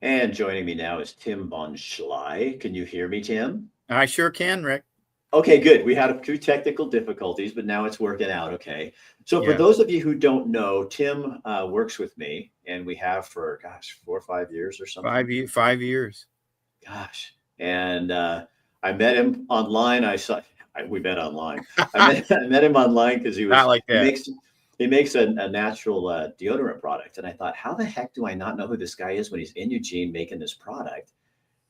And joining me now is Tim von Schleh. Can you hear me, Tim? I sure can, Rick. Okay, good. We had a few technical difficulties, but now it's working out. Okay. So, for Yeah, those of you who don't know, Tim works with me, and we have for, gosh, 4 or 5 years or something. 5 years. Gosh. And I met him online. We met online. I met him online because Not like he that. makes a natural deodorant product. And I thought, how the heck do I not know who this guy is when he's in Eugene making this product?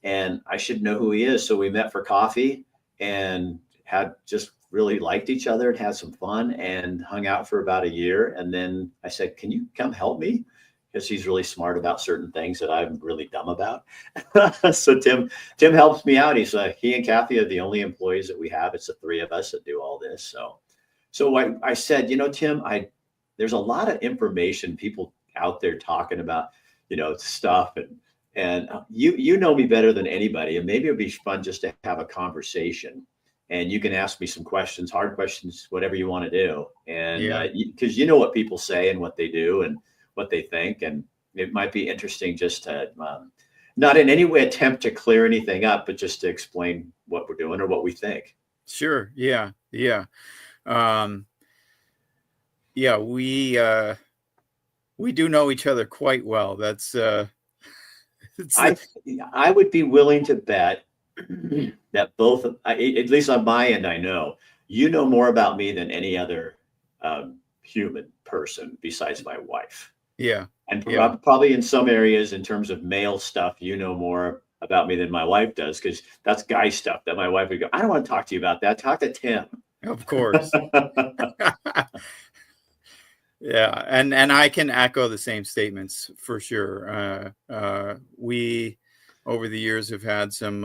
And I should know who he is. So we met for coffee and had just really liked each other and had some fun and hung out for about a year. And then I said, can you come help me? Because he's really smart about certain things that I'm really dumb about. So Tim helps me out. He and Kathy are the only employees that we have. It's the three of us that do all this. So I said, Tim, there's a lot of information people out there talking about, stuff and you know me better than anybody, and maybe it'd be fun just to have a conversation, and you can ask me some questions, hard questions, whatever you want to do, and Yeah, because you know what people say and what they do and what they think, and it might be interesting just to not in any way attempt to clear anything up, but just to explain what we're doing or what we think. sure. Yeah, yeah. Um, yeah, we do know each other quite well. That's it's I I would be willing to bet that at least on my end, I know you know more about me than any other human person besides my wife. yeah, And yeah. probably in some areas, in terms of male stuff, you know more about me than my wife does, because that's guy stuff that my wife would go, I don't want to talk to you about that. Talk to Tim. Of course. Yeah, and I can echo the same statements for sure. We over the years have had some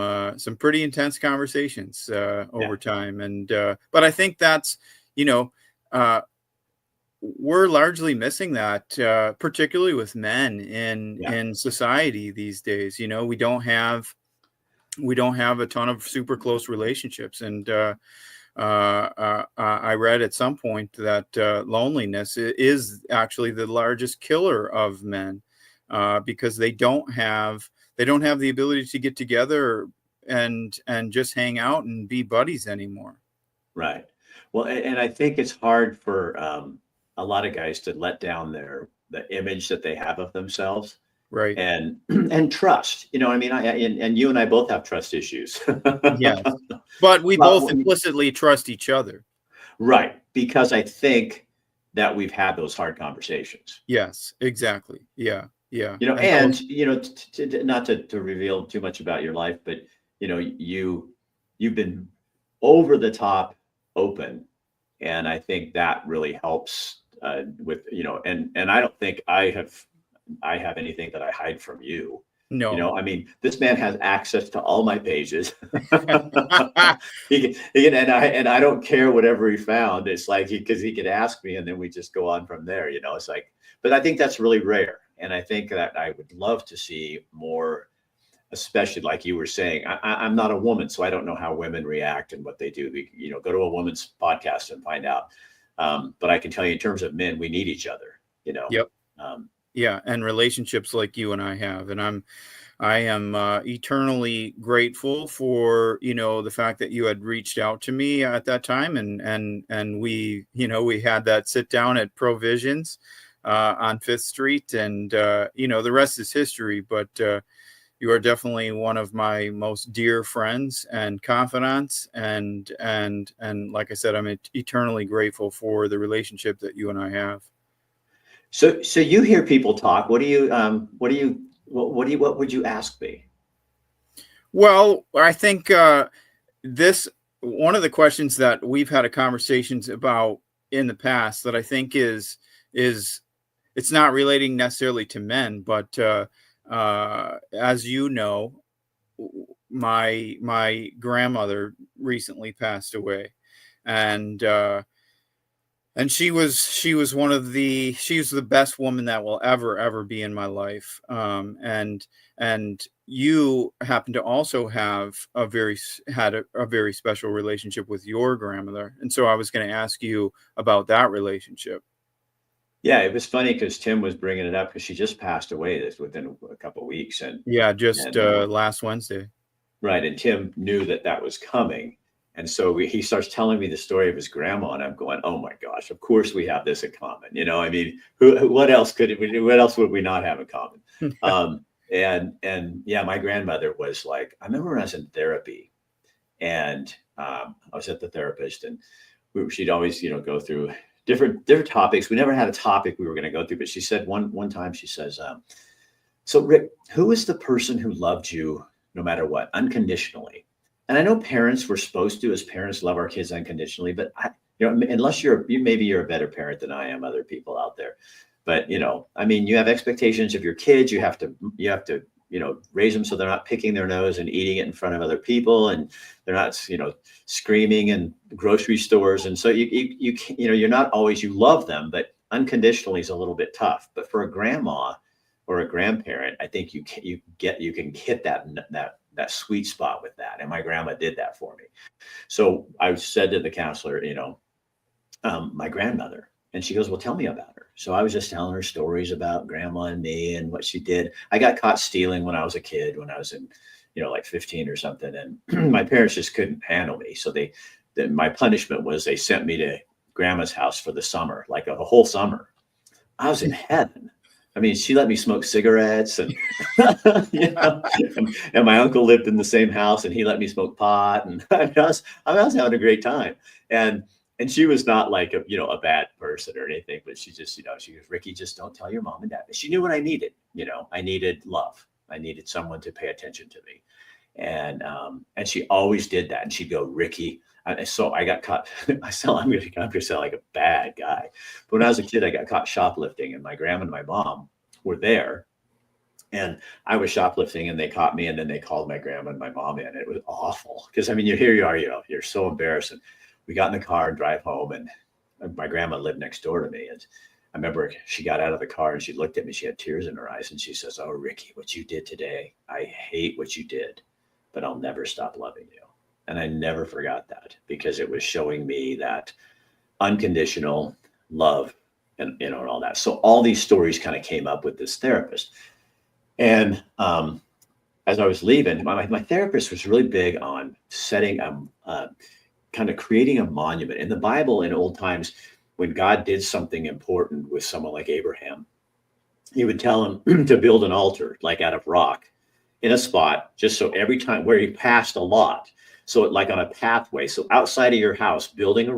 pretty intense conversations Yeah, over time, and but I think that's you know uh, we're largely missing that, particularly with men yeah, in society these days. We don't have a ton of super close relationships, and I read at some point that loneliness is actually the largest killer of men, because they don't have the ability to get together and just hang out and be buddies anymore. right. Well, and I think it's hard for a lot of guys to let down the image that they have of themselves Right. and and trust. I mean, and you and I both have trust issues. Yes. But we But both implicitly trust each other. right, because I think that we've had those hard conversations. Yes, exactly. Yeah. Yeah. And those, And not to reveal too much about your life, but you've been over the top open, and I think that really helps with and I don't think I have anything that I hide from you. no. I mean, this man has access to all my pages. He can, and I don't care whatever he found. It's like because he could ask me, and then we just go on from there. It's like, but I think that's really rare, and I think that I would love to see more, especially like you were saying. I'm not a woman, so I don't know how women react and what they do. Go to a woman's podcast and find out. But I can tell you, in terms of men, we need each other. Yep. Um, Yeah, and relationships like you and I have, and I am eternally grateful for the fact that you had reached out to me at that time, and we had that sit down at Provisions on Fifth Street, and the rest is history. But you are definitely one of my most dear friends and confidants, and like I said, I'm eternally grateful for the relationship that you and I have. so you hear people talk. What would you ask me? Well, I think this one of the questions that we've had a conversations about in the past that I think is it's not relating necessarily to men, but as you know, my grandmother recently passed away, and she was she was the best woman that will ever be in my life. And you happen to also have a very special relationship with your grandmother, and so I was going to ask you about that relationship. Yeah, it was funny because Tim was bringing it up because she just passed away this within a couple of weeks, and Yeah, just and last Wednesday. right, and Tim knew that that was coming, and so he starts telling me the story of his grandma, and I'm going, oh my gosh, of course we have this in common. I mean, what else what else would we not have in common? And yeah, my grandmother was like, I remember when I was in therapy, and I was at the therapist, and she'd always, go through different topics. We never had a topic we were going to go through, but she said one time, she says, so Rick, who is the person who loved you no matter what, unconditionally? And I know parents were supposed to, as parents, love our kids unconditionally, but unless maybe you're a better parent than I am, other people out there. But I mean, you have expectations of your kids. You have to raise them so they're not picking their nose and eating it in front of other people, and they're not screaming in grocery stores. And so you can't, you're not always, you love them, but unconditionally is a little bit tough. But for a grandma or a grandparent, I think you can hit that sweet spot with that. And my grandma did that for me. So I said to the counselor, my grandmother. And she goes, well, tell me about her. So I was just telling her stories about grandma and me and what she did. I got caught stealing when I was a kid, when I was in, like 15 or something. And my parents just couldn't handle me. So my punishment was they sent me to grandma's house for the summer, like a whole summer. I was in heaven. I mean, she let me smoke cigarettes, and and my uncle lived in the same house, and he let me smoke pot, and I was having a great time. And she was not like a bad person or anything, but she just, she goes, Ricky, just don't tell your mom and dad. But she knew what I needed. I needed love. I needed someone to pay attention to me. And she always did that. And she'd go, Ricky. So I got caught. I'm going to sound like a bad guy. But when I was a kid, I got caught shoplifting, and my grandma and my mom were there. And I was shoplifting, and they caught me, and then they called my grandma and my mom in. It was awful because, I mean, here you are, you're so embarrassed. And we got in the car and drive home, and my grandma lived next door to me. And I remember she got out of the car and she looked at me. She had tears in her eyes, and she says, oh, Ricky, what you did today, I hate what you did, but I'll never stop loving you. And I never forgot that, because it was showing me that unconditional love and all that. So all these stories kind of came up with this therapist. And as I was leaving, my therapist was really big on setting kind of creating a monument. In the Bible, in old times, when God did something important with someone like Abraham, he would tell him to build an altar, like out of rock, in a spot, just so every time where he passed a lot. So like on a pathway. So outside of your house, building a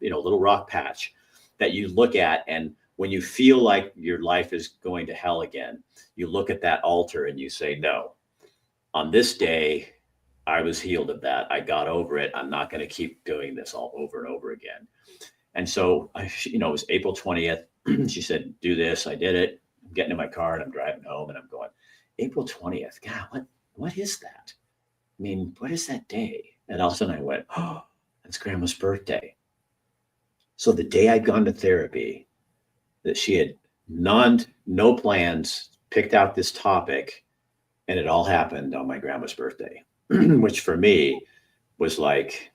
little rock patch that you look at. And when you feel like your life is going to hell again, you look at that altar and you say, no, on this day, I was healed of that. I got over it. I'm not going to keep doing this all over and over again. And so, it was April 20th. She said, do this. I did it. I'm getting in my car and I'm driving home, and I'm going, April 20th. God, what is that? I mean, what is that day? And all of a sudden I went, oh, that's grandma's birthday. So the day I'd gone to therapy, that she had no plans, picked out this topic, and it all happened on my grandma's birthday, which for me was like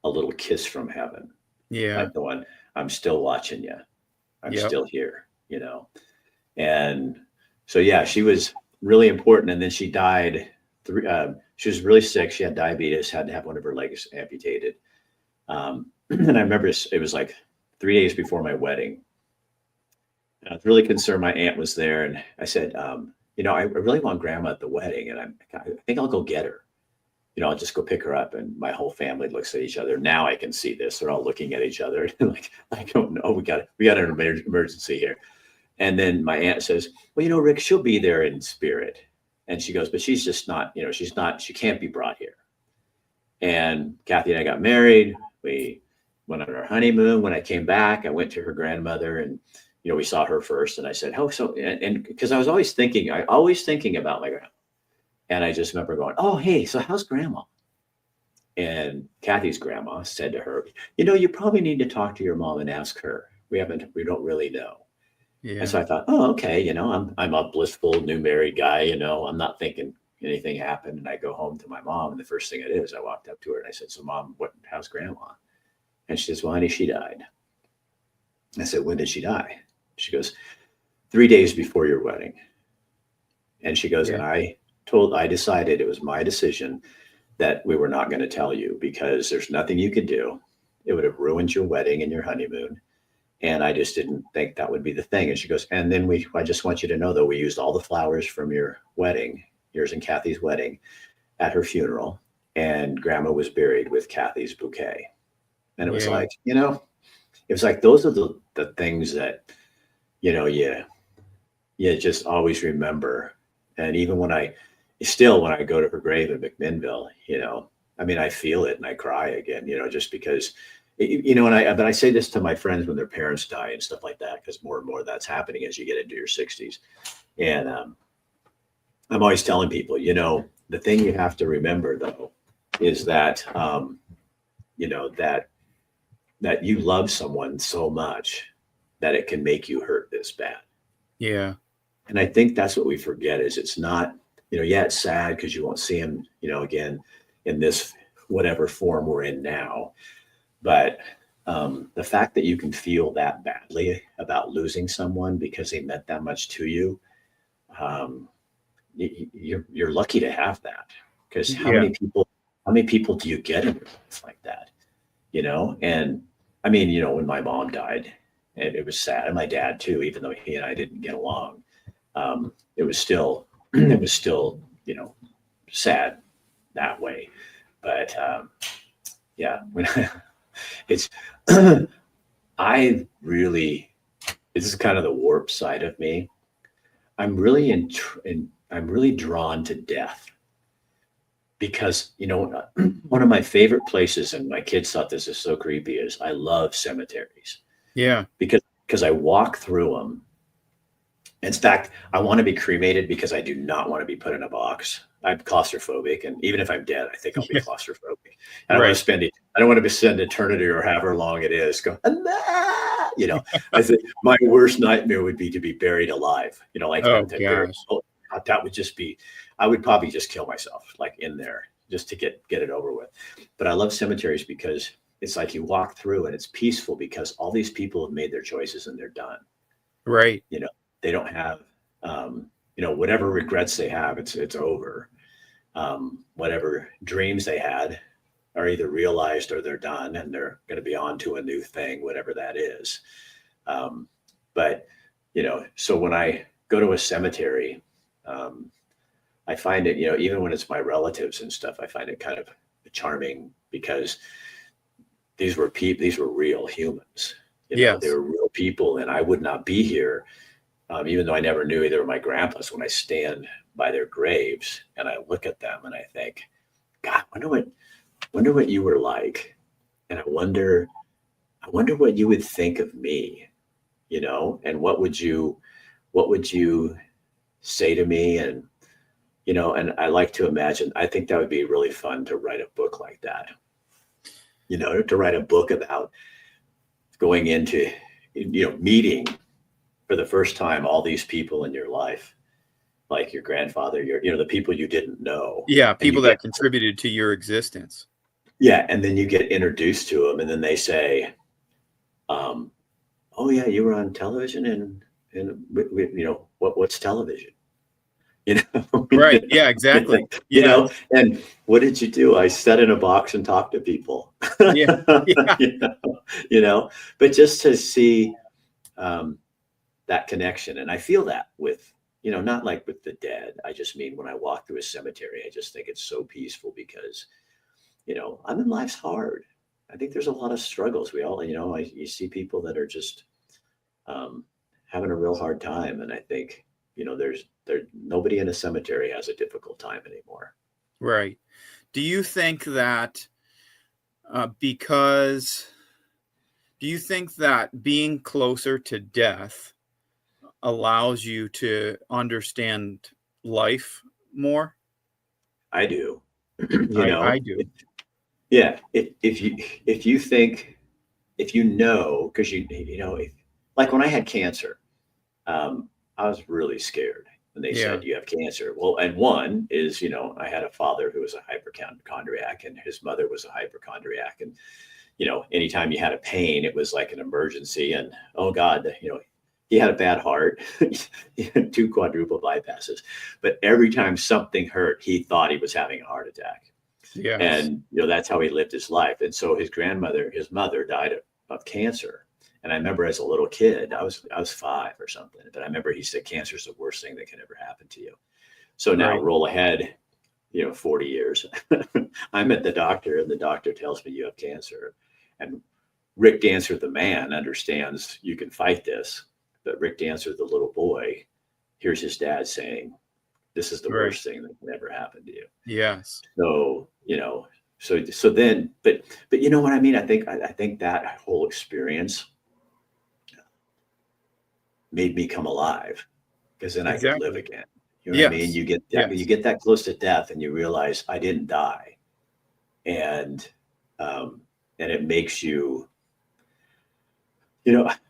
a little kiss from heaven. Yeah. Like going, I'm still watching you. I'm Yep. still here, And so, yeah, she was really important. And then she died. She was really sick. She had diabetes, had to have one of her legs amputated. And I remember it was like 3 days before my wedding. And I was really concerned. My aunt was there, and I said, I really want grandma at the wedding, and I think I'll go get her. I'll just go pick her up. And my whole family looks at each other. Now I can see this. They're all looking at each other like, I don't know. We got an emergency here. And then my aunt says, well, Rick, she'll be there in spirit. And she goes, but she's just not, she can't be brought here. And Kathy and I got married. We went on our honeymoon. When I came back, I went to her grandmother, and, we saw her first. And I said, oh, so, and because I was always thinking about my grandma. And I just remember going, oh, hey, so how's grandma? And Kathy's grandma said to her, you probably need to talk to your mom and ask her. We don't really know. Yeah. And so I thought, oh, okay, I'm a blissful new married guy, I'm not thinking anything happened. And I go home to my mom, and the first thing I did is I walked up to her and I said, so Mom, how's grandma? And she says, well, honey, she died. I said, when did she die? She goes, 3 days before your wedding. And she goes, Yeah. and I decided, it was my decision, that we were not going to tell you because there's nothing you could do. It would have ruined your wedding and your honeymoon. And I just didn't think that would be the thing. And she goes, and then I just want you to know, though, we used all the flowers from your wedding, yours and Kathy's wedding, at her funeral. And grandma was buried with Kathy's bouquet. And it was Yeah. like, it was like, those are the things that, you just always remember. And even when I go to her grave in McMinnville, I mean, I feel it and I cry again, just because, but I say this to my friends when their parents die and stuff like that, because more and more that's happening as you get into your 60s. And I'm always telling people, the thing you have to remember though, is that, that you love someone so much that it can make you hurt this bad. Yeah. And I think that's what we forget, is it's not, yeah, it's sad because you won't see him, again, in this whatever form we're in now. But the fact that you can feel that badly about losing someone because they meant that much to you, you're lucky to have that. Because how Yeah. many people do you get in your life like that? And I mean, when my mom died, it was sad, and my dad too, even though he and I didn't get along. It was still, sad that way. But yeah, when it's, I really, this is kind of the warp side of me. I'm really I'm really drawn to death because, one of my favorite places, and my kids thought this is so creepy, is I love cemeteries. Yeah. Because I walk through them. In fact, I want to be cremated because I do not want to be put in a box. I'm claustrophobic, and even if I'm dead, I think I'll be Yeah. claustrophobic. I don't want Right. to I don't want to spend eternity or however long it is. I think my worst nightmare would be to be buried alive. Like Oh that buried. gosh. Oh, that would just be. I would probably just kill myself, like in there, just to get it over with. But I love cemeteries because it's like you walk through and it's peaceful because all these people have made their choices and they're done. Right. They don't have, whatever regrets they have, it's over. Whatever dreams they had are either realized or they're done, and they're going to be on to a new thing, whatever that is. But, so when I go to a cemetery, I find it, even when it's my relatives and stuff, I find it kind of charming because these were real humans. They Yes. were real people, and I would not be here, even though I never knew either of my grandpas. When I stand by their graves and I look at them and I think, God, wonder what you were like, and I wonder what you would think of me, and what would you say to me, and and I like to imagine. I think that would be really fun to write a book like that. To write a book about going into meeting for the first time all these people in your life, like your grandfather, the people you didn't know. Yeah. And you People that contributed to your existence. and then you get introduced to them, and then they say, oh yeah, you were on television, and what's television? Right. Yeah, exactly. Yeah. And what did you do? I sat in a box and talked to people. Yeah. Yeah. But just to see that connection. And I feel that with, not like with the dead. I just mean when I walk through a cemetery, I just think it's so peaceful because, I mean, life's hard. I think there's a lot of struggles. We all, you see people that are just having a real hard time. And I think, nobody in a cemetery has a difficult time anymore. Right. Do you think that because do you think that being closer to death allows you to understand life more? I do. I do. Yeah. If you think, if because like when I had cancer, I was really scared when they Yeah. said you have cancer. Well, and one is, I had a father who was a hypochondriac, and his mother was a hypochondriac, and anytime you had a pain, it was like an emergency. And oh God, he had a bad heart. He had 2 quadruple bypasses. But every time something hurt, he thought he was having a heart attack. Yes. And, that's how he lived his life. And so his mother died of cancer. And I remember as a little kid, I was 5 or something, but I remember he said, cancer is the worst thing that can ever happen to you. So now Right. roll ahead, 40 years. I'm at the doctor and the doctor tells me you have cancer. And Rick Dancer, the man, understands you can fight this. But Rick Dancer, the little boy, hears his dad saying, this is the Right. worst thing that can ever happen to you. Yes. So, so then, but you know what I mean? I think that whole experience made me come alive, because then I could live Exactly. again. You know what I mean? Yes. You get Yes. that close to death and you realize I didn't die. And, and it makes you,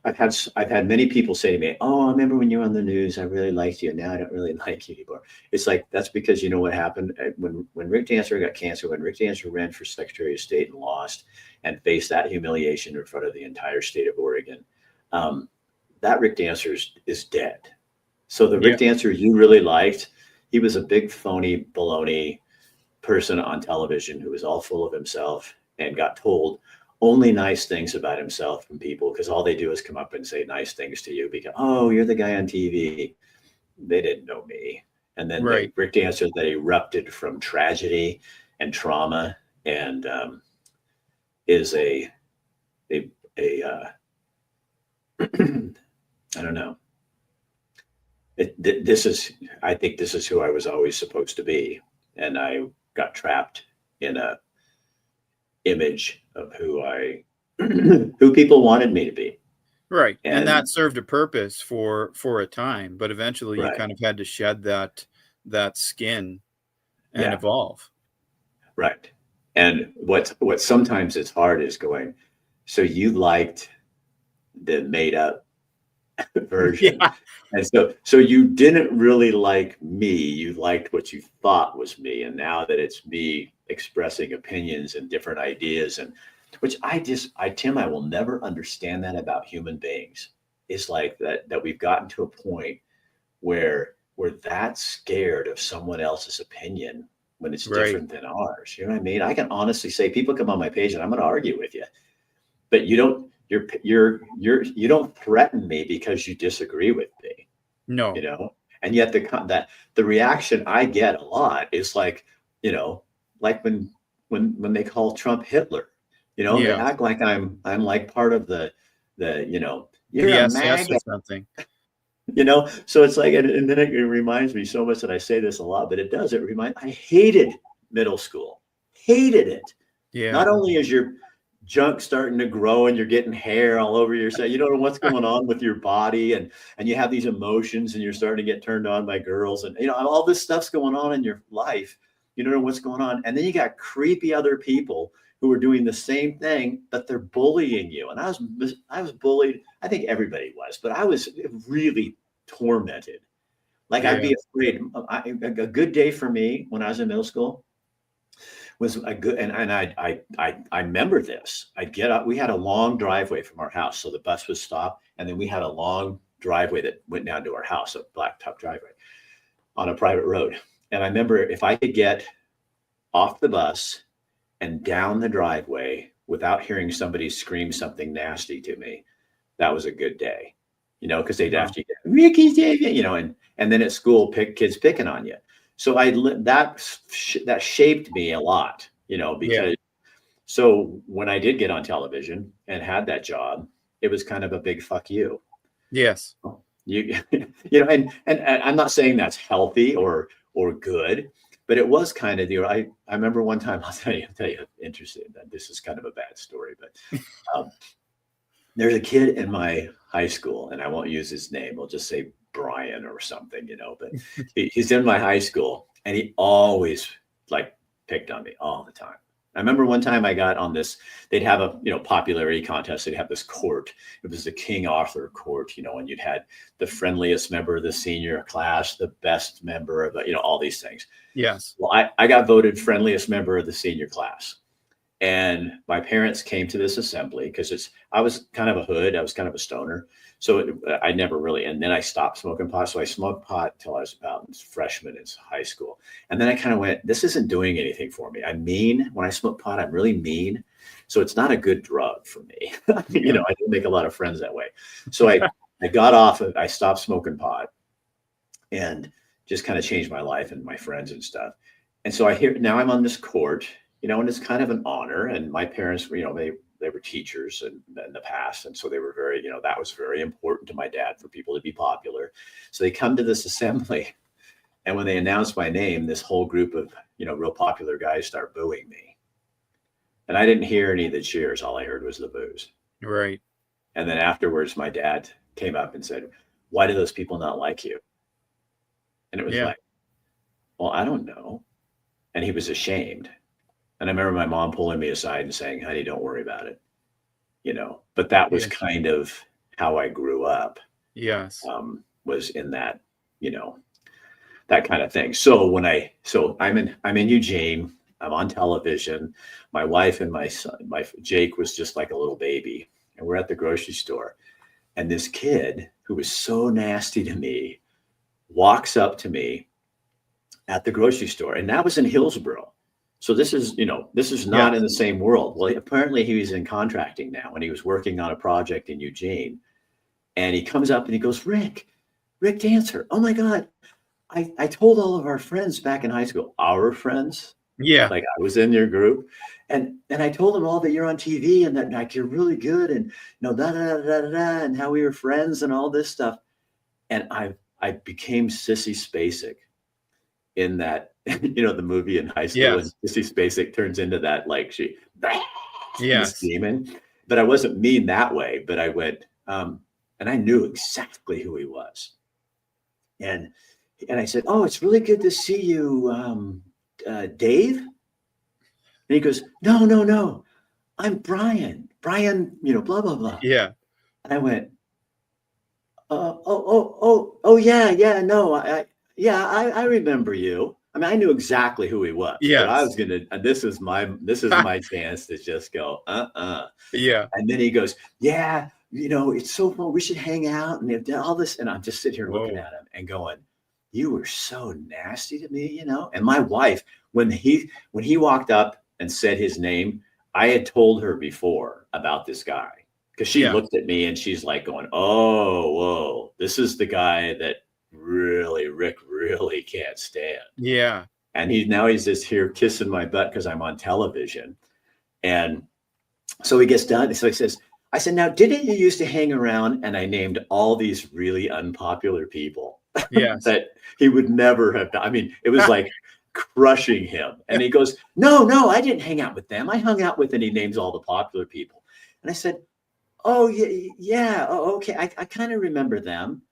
I've had many people say to me, oh, I remember when you were on the news, I really liked you. And now I don't really like you anymore. It's like, that's because you know what happened when Rick Dancer got cancer, when Rick Dancer ran for Secretary of State and lost and faced that humiliation in front of the entire state of Oregon. That Rick Dancer is dead. So the Rick Dancer you really liked, he was a big phony baloney person on television who was all full of himself and got told only nice things about himself from people, because all they do is come up and say nice things to you because, oh, you're the guy on TV. They didn't know me. And then the Right. Rick Dancer that erupted from tragedy and trauma and is a I don't know. I think this is who I was always supposed to be. And I got trapped in a image of who people wanted me to be. Right. And And that served a purpose for a time, but eventually you right. kind of had to shed that skin and Yeah. evolve. Right. And what sometimes it's hard is going, so you liked the made up version. Yeah. And so you didn't really like me. You liked what you thought was me. And now that it's me expressing opinions and different ideas, and which Tim, I will never understand that about human beings. It's like that we've gotten to a point where we're that scared of someone else's opinion when it's Right. different than ours. You know what I mean? I can honestly say people come on my page and I'm going to argue with you, but you don't threaten me because you disagree with me, No. and yet the reaction I get a lot is like, like when they call Trump Hitler, they Yeah. act like I'm like part of the you're The a SS or MAGA. something. So it's like, and then it reminds me so much that I say this a lot, but it does. I hated middle school, hated it. Yeah. Not only is your junk starting to grow and you're getting hair all over yourself, you don't know what's going on with your body, and you have these emotions and you're starting to get turned on by girls, and all this stuff's going on in your life. You don't know what's going on. And then you got creepy other people who are doing the same thing, but they're bullying you. And I was bullied. I think everybody was, but I was really tormented. Like I'd Yeah. be afraid. A good day for me when I was in middle school was a good, and I remember this. I'd get up. We had a long driveway from our house, so the bus would stop, and then we had a long driveway that went down to our house, a blacktop driveway on a private road. And I remember if I could get off the bus and down the driveway without hearing somebody scream something nasty to me, that was a good day, because they'd Wow. after you, Ricky's David, and then at school, kids picking on you. So that shaped me a lot, because so when I did get on television and had that job, it was kind of a big fuck you. Yes. And I'm not saying that's healthy or good, but it was kind of I remember one time, I'll tell you interesting. This is kind of a bad story, but there's a kid in my high school, and I won't use his name. We'll just say Brian or something, but he's in my high school, and he always picked on me all the time. I remember one time I got on this, they'd have a, popularity contest. They'd have this court. It was the King Arthur court, and you'd had the friendliest member of the senior class, the best member of all these things. Yes. Well, I got voted friendliest member of the senior class. And my parents came to this assembly because I was kind of a hood. I was kind of a stoner. So I never really, and then I stopped smoking pot. So I smoked pot till I was about freshman in high school. And then I kind of went, this isn't doing anything for me. I'm mean. When I smoke pot, I'm really mean. So it's not a good drug for me. Yeah. I didn't make a lot of friends that way. So I got off of, I stopped smoking pot and just kind of changed my life and my friends and stuff. And so now I'm on this court, and it's kind of an honor. And my parents, they were teachers in the past. And so they were very, that was very important to my dad for people to be popular. So they come to this assembly. And when they announced my name, this whole group of, real popular guys start booing me. And I didn't hear any of the cheers. All I heard was the boos. Right. And then afterwards, my dad came up and said, why do those people not like you? And it was like, well, I don't know. And he was ashamed. And I remember my mom pulling me aside and saying, honey, don't worry about it. But that was kind of how I grew up. Yes. Was in that, that kind of thing. So I'm in Eugene, I'm on television. My wife and my son, Jake was just like a little baby. And we're at the grocery store. And this kid who was so nasty to me walks up to me at the grocery store. And that was in Hillsborough. So this is not in the same world. Well, apparently he was in contracting now and he was working on a project in Eugene. And he comes up and he goes, Rick Dancer. Oh my God. I told all of our friends back in high school, our friends. Yeah. Like I was in your group and I told them all that you're on TV and that like, you're really good and da, da, da, da, da, da, and how we were friends and all this stuff. And I became Sissy Spacek in that, the movie in high school. And Sissy Spacek turns into that, like this demon, but I wasn't mean that way, but I went, and I knew exactly who he was. And I said, oh, it's really good to see you, Dave. And he goes, no, I'm Brian, blah, blah, blah. Yeah. And I went, yeah, no, I remember you. I mean, I knew exactly who he was, but I was this is my chance to just go, Yeah. And then he goes, yeah, it's so fun. We should hang out and all this. And I'm just sitting here looking at him and going, you were so nasty to me, And my wife, when he walked up and said his name, I had told her before about this guy because she looked at me and she's like going, oh, whoa, this is the guy that Rick really can't stand. Yeah. And he's just here kissing my butt because I'm on television. And so he gets done. So I said, now, didn't you used to hang around? And I named all these really unpopular people that he would never have done. I mean, it was like crushing him. And he goes, no, I didn't hang out with them. I hung out with, and he names all the popular people. And I said, oh, yeah. Oh, okay. I kind of remember them,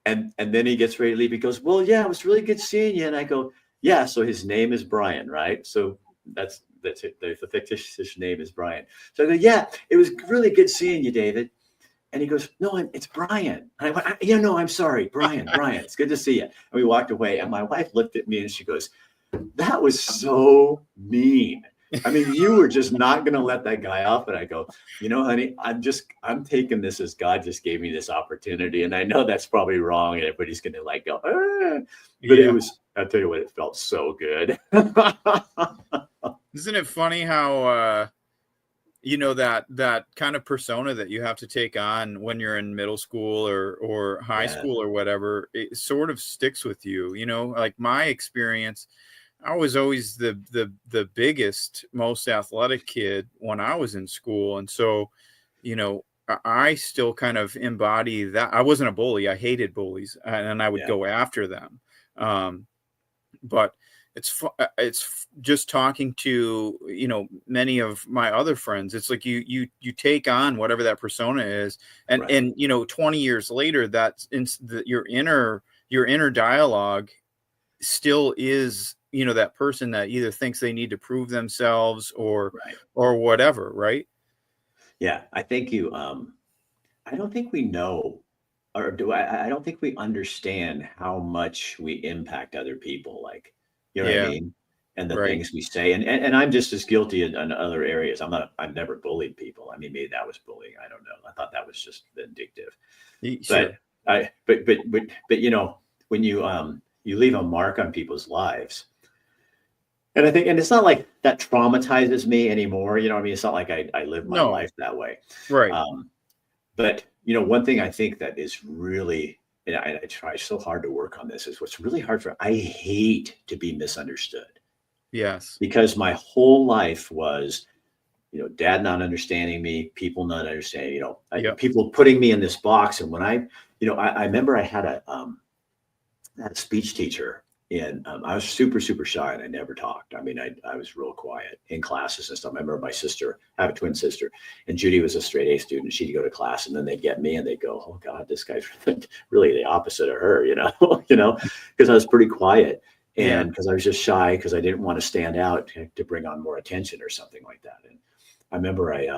And then he gets ready to leave. He goes, well, yeah, it was really good seeing you. And I go, yeah. So his name is Brian, right? So that's it. The fictitious name is Brian. So I go, yeah, it was really good seeing you, David. And he goes, no, it's Brian. And I went, yeah, no, I'm sorry, Brian, it's good to see you. And we walked away. And my wife looked at me and she goes, that was so mean. I mean, you were just not going to let that guy off. And I go, honey, I'm taking this as God just gave me this opportunity. And I know that's probably wrong. And everybody's going to like go, but it was, I'll tell you what, it felt so good. Isn't it funny how, that kind of persona that you have to take on when you're in middle school or high school or whatever, it sort of sticks with you, like my experience. I was always the biggest, most athletic kid when I was in school. And so, I still kind of embody that. I wasn't a bully. I hated bullies and I would go after them. But it's just talking to, many of my other friends. It's like you take on whatever that persona is. And, 20 years later, that's your inner dialogue still is, that person that either thinks they need to prove themselves or whatever. Right. Yeah. I think I don't think we know, or I don't think we understand how much we impact other people. Like, what I mean? and the Right. things we say. And I'm just as guilty in other areas. I've never bullied people. I mean, maybe that was bullying. I don't know. I thought that was just vindictive. But Sure. but when you leave a mark on people's lives, and I think, and it's not like that traumatizes me anymore. You know what I mean? It's not like I live my No. life that way. Right. Um, but one thing I think that is really, and I try so hard to work on this, is what's really hard I hate to be misunderstood, Yes. because my whole life was, dad not understanding me, people not understanding, Yep. people putting me in this box. And when I remember I had a speech teacher, and I was super, super shy, and I never talked. I mean, I was real quiet in classes and stuff. I remember my sister, I have a twin sister, and Judy was a straight A student. She'd go to class, and then they'd get me and they'd go, oh God, this guy's really the opposite of her, because I was pretty quiet. Yeah. And because I was just shy, because I didn't want to stand out to bring on more attention or something like that. And I remember I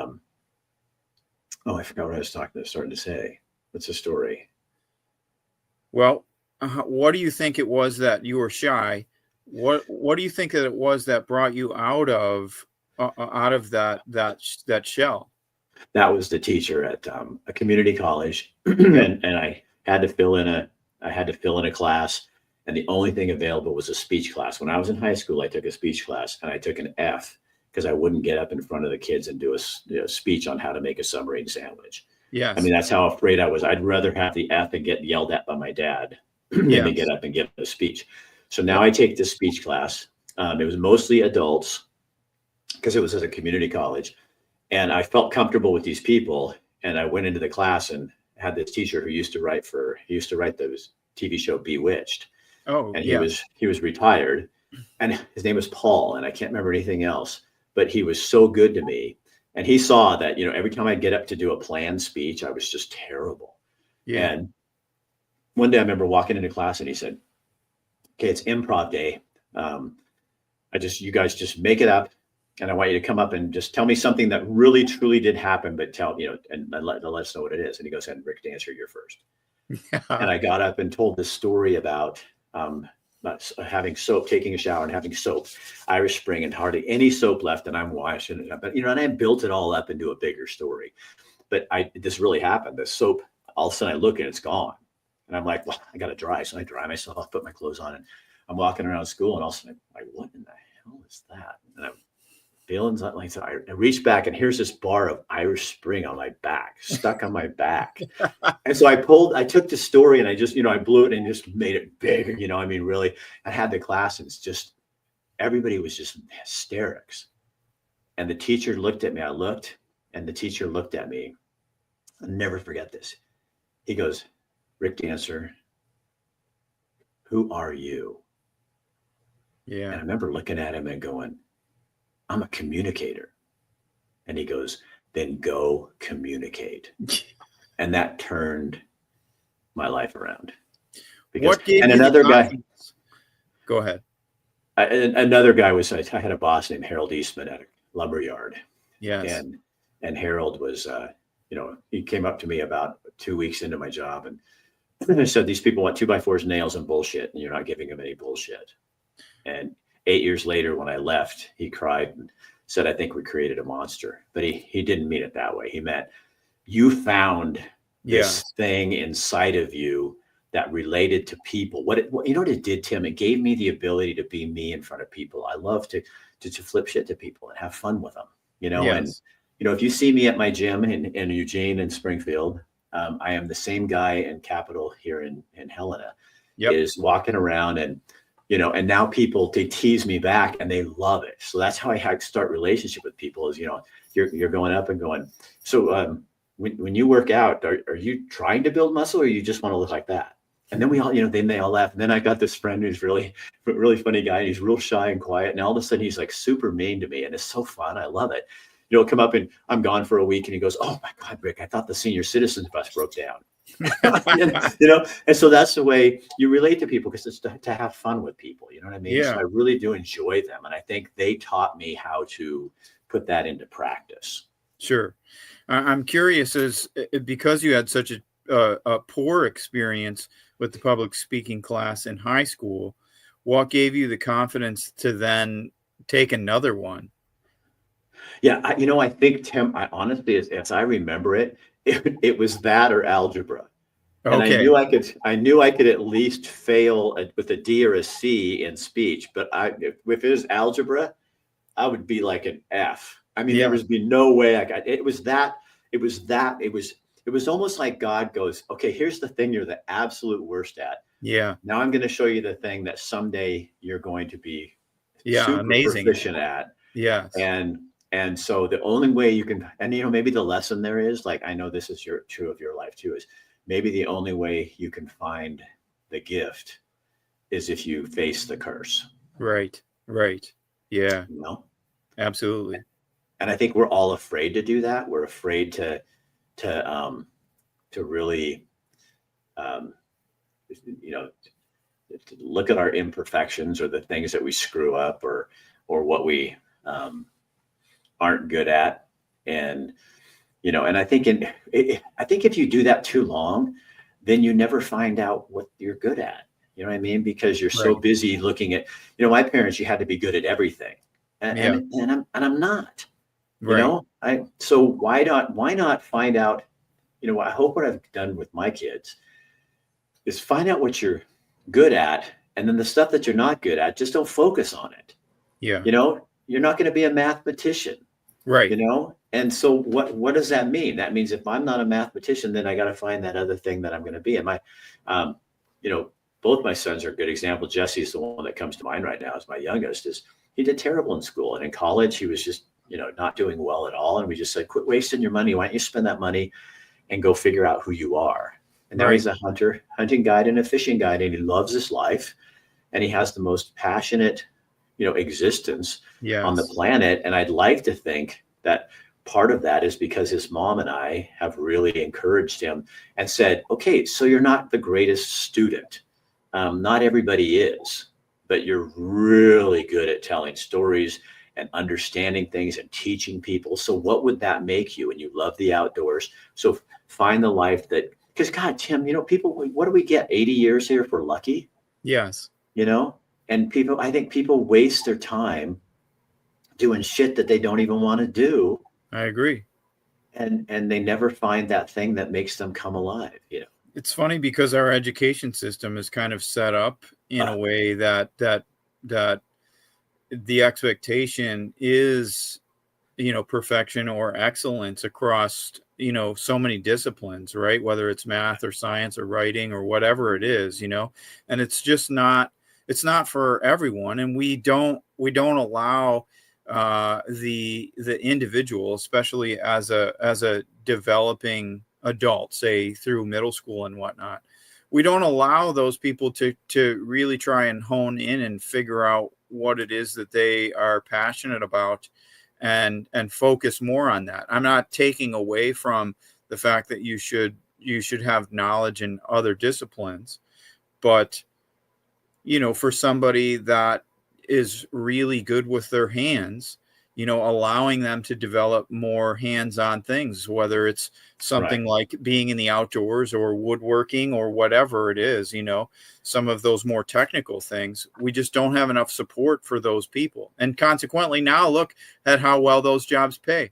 forgot what I was starting to say. What's the story? Well, what do you think it was that you were shy? What do you think that it was that brought you out of that shell? That was the teacher at a community college, and I had to fill in a class, and the only thing available was a speech class. When I was in high school, I took a speech class, and I took an F because I wouldn't get up in front of the kids and do a speech on how to make a submarine sandwich. I mean, Yes. that's how afraid I was. I'd rather have the F and get yelled at by my dad than to get Yes. up and give a speech. So now Yep. I take this speech class. It was mostly adults because it was at a community college, and I felt comfortable with these people. And I went into the class and had this teacher who used to write the TV show Bewitched, Oh, and yes. he was retired, and his name was Paul, and I can't remember anything else, but he was so good to me. And he saw that, every time I'd get up to do a planned speech, I was just terrible. Yeah. And one day I remember walking into class, and he said, okay, it's improv day. Um, you guys just make it up. And I want you to come up and just tell me something that really, truly did happen, but and let us know what it is. And he goes, and Rick Dancer, you're first. And I got up and told this story about having soap, taking a shower and having soap, Irish Spring, and hardly any soap left. And I'm washing it up. But, and I built it all up into a bigger story. But this really happened. The soap, all of a sudden I look and it's gone. And I'm like, well, I got to dry. So I dry myself, put my clothes on, and I'm walking around school, and all of a sudden I'm like, what in the hell is that? And I'm feeling like, so I reached back, and here's this bar of Irish Spring on my back, stuck on my back. And so I took the story, and I just, I blew it and just made it bigger, I mean, really, I had the class, and it's just, everybody was just in hysterics. And the teacher looked at me. I looked, and the teacher looked at me. I'll never forget this. He goes, Rick Dancer, who are you? And I Yeah. remember looking at him and going, I'm a communicator. And he goes, then go communicate. And that turned my life around. What gave And you the another guy, confidence? Go ahead. another guy was, I had a boss named Harold Eastman at a lumber yard. Yes. And Harold was, he came up to me about 2 weeks into my job, and I said, these people want 2x4s, nails, and bullshit, and you're not giving them any bullshit. And 8 years later, when I left, he cried and said, I think we created a monster. But he didn't mean it that way. He meant, you found this Yes. thing inside of you that related to people. You know what it did, Tim? It gave me the ability to be me in front of people. I love to flip shit to people and have fun with them, and, Yes. if you see me at my gym in Eugene and Springfield, I am the same guy in Capitol here in Helena, Yep. is walking around, and, and now people, they tease me back and they love it. So that's how I start relationship with people is, you're going up and going, so when you work out, are you trying to build muscle, or you just want to look like that? And then we all, then they all laugh. And then I got this friend who's really, really funny guy. And he's real shy and quiet. And all of a sudden he's like super mean to me. And it's so fun. I love it. Come up, and I'm gone for a week, and he goes, oh my God, Rick, I thought the senior citizens bus broke down. And so that's the way you relate to people, because it's to have fun with people. You know what I mean? So Yeah. I really do enjoy them. And I think they taught me how to put that into practice. Sure. I'm curious, because you had such a poor experience with the public speaking class in high school, what gave you the confidence to then take another one? Yeah, I think, Tim, I honestly, as I remember it was that or algebra. And Okay. I knew I could at least fail with a D or a C in speech, but if it was algebra, I would be like an F. I mean, there Yeah. was be no way I got it. It was almost like God goes, okay, here's the thing you're the absolute worst at. Yeah. Now I'm going to show you the thing that someday you're going to be Yeah. super Amazing. proficient at. Yes. And so the only way you can, and maybe the lesson there is, like, I know this is true of your life too, is maybe the only way you can find the gift is if you face the curse. Right. Right. Yeah. You know? Absolutely. And I think we're all afraid to do that. We're afraid to really, um, you know, to look at our imperfections or the things that we screw up or what we aren't good at. And and I think I think if you do that too long, then you never find out what you're good at. You know what I mean? Because you're so Right. busy looking at, my parents, you had to be good at everything. And Yeah. I'm not. Right. So why not find out, I hope what I've done with my kids is find out what you're good at, and then the stuff that you're not good at, just don't focus on it. Yeah. You're not going to be a mathematician. Right. And so what does that mean? That means if I'm not a mathematician, then I got to find that other thing that I'm going to be. And um, both my sons are a good example. Jesse's the one that comes to mind right now as my youngest. Is he did terrible in school, and in college he was just not doing well at all. And we just said, quit wasting your money. Why don't you spend that money and go figure out who you are? And now Right. he's a hunting guide and a fishing guide, and he loves his life, and he has the most passionate existence on the Yes. planet. And I'd like to think that part of that is because his mom and I have really encouraged him and said, okay, so you're not the greatest student. Not everybody is, but you're really good at telling stories and understanding things and teaching people. So what would that make you? And you love the outdoors. So find the life because God, Tim, people, what do we get? 80 years here if we're lucky, Yes. And I think people waste their time doing shit that they don't even want to do, I agree. and they never find that thing that makes them come alive. It's funny because our education system is kind of set up in a Uh, way that the expectation is, perfection or excellence across, so many disciplines, right? Whether it's math or science or writing or whatever it is, and it's just not, it's not for everyone. And we don't allow the individual, especially as a developing adult, say through middle school and whatnot, we don't allow those people to really try and hone in and figure out what it is that they are passionate about and focus more on that. I'm not taking away from the fact that you should have knowledge in other disciplines, but for somebody that is really good with their hands, allowing them to develop more hands-on things, whether it's right. something like being in the outdoors or woodworking or whatever it is, some of those more technical things, we just don't have enough support for those people. And consequently, now look at how well those jobs pay.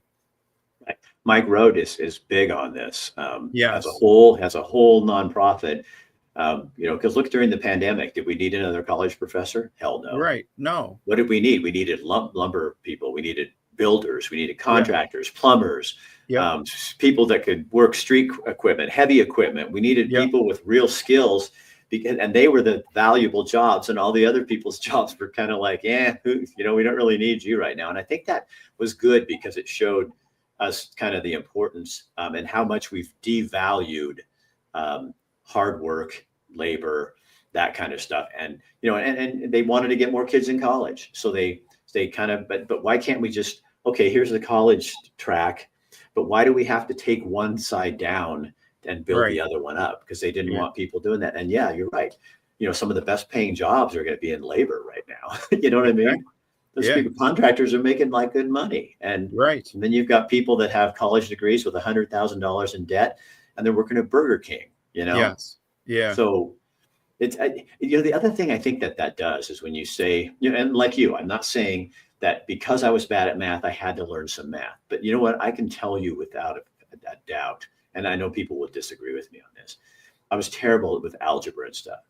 Mike Road is big on this, as a Yes. whole, nonprofit. Because look, during the pandemic, did we need another college professor? Hell no. Right. No. What did we need? We needed lumber people. We needed builders. We needed Yeah. contractors, plumbers, Yep. people that could work street equipment, heavy equipment. We needed Yep. people with real skills, and they were the valuable jobs. And all the other people's jobs were kind of like, we don't really need you right now. And I think that was good because it showed us kind of the importance and how much we've devalued hard work, labor, that kind of stuff. And and they wanted to get more kids in college, so they kind of, but why can't we just, okay, here's the college track, but why do we have to take one side down and build the Right. other one up? Because they didn't Yeah. want people doing that. And yeah, you're right. Some of the best paying jobs are going to be in labor right now. You know what I mean? Exactly. Those Yeah. people, contractors, are making like good money, and Right. then you've got people that have college degrees with $100,000 in debt, and they're working at Burger King. Yes. Yeah. So The other thing I think that does is when you say, and like you, I'm not saying that because I was bad at math, I had to learn some math. But you know what? I can tell you without a doubt, and I know people will disagree with me on this. I was terrible with algebra and stuff.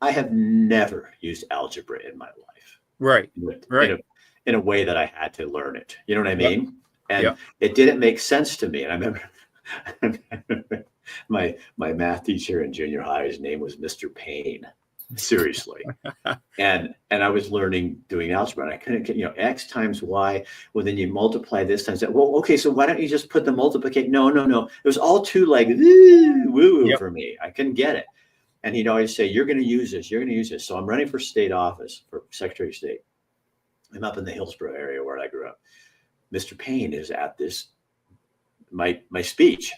I have never used algebra in my life. Right. In a way that I had to learn it. You know what I Yep. mean? And Yep. it didn't make sense to me. And I remember my math teacher in junior high, his name was Mr. Payne. Seriously. And I was learning doing algebra, and I couldn't get, X times Y. Well, then you multiply this times that. Well, okay, so why don't you just put the multiplication? No. It was all too like woo Yep. for me. I couldn't get it. And he'd always say, you're going to use this. You're going to use this. So I'm running for state office, for Secretary of State. I'm up in the Hillsborough area where I grew up. Mr. Payne is at my speech.